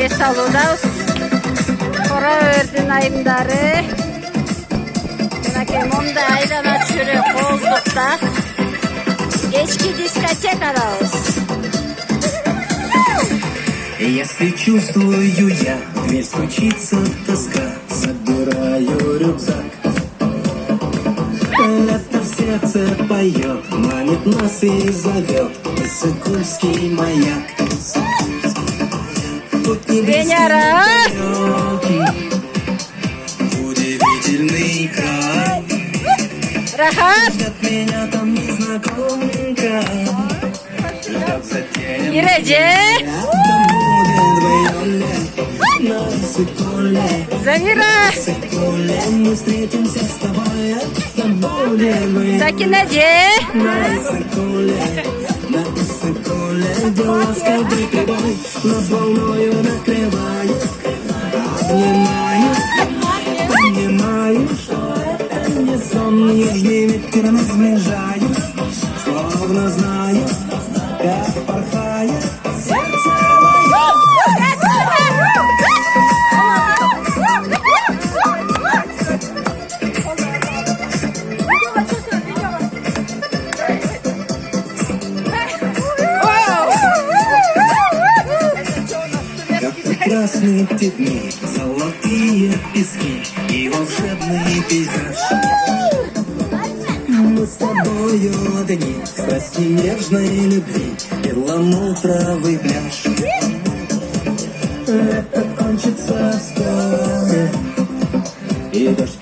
ес алуудабыз. Кора өрдүн айымдары. Мынакей момда айрана чүрө коздукта. Кечки дискотекадабыз. Если чувствую я, в дверь стучится тоска, собираю рюкзак. Лето в сердце поет, манит нас и зовет Иссык-Кульский маяк. Тут не Венера! удивительный край. Рахат! От меня там незнакомка. Ждет за тенем. Иреже! Замира! Мы встретимся с тобой. Закинеже! На Иссык-Куле, где ласковый прибой нас волною накрывает. Понимаю, что это не сон, нежный ветер нас сближает, словно знаю, как порхает сердце мое. Прекрасные дни, золотые пески и волшебный пейзаж. Мы с тобою одни, страсти нежной любви, перламутровый пляж. Это кончится вскоре, и дождь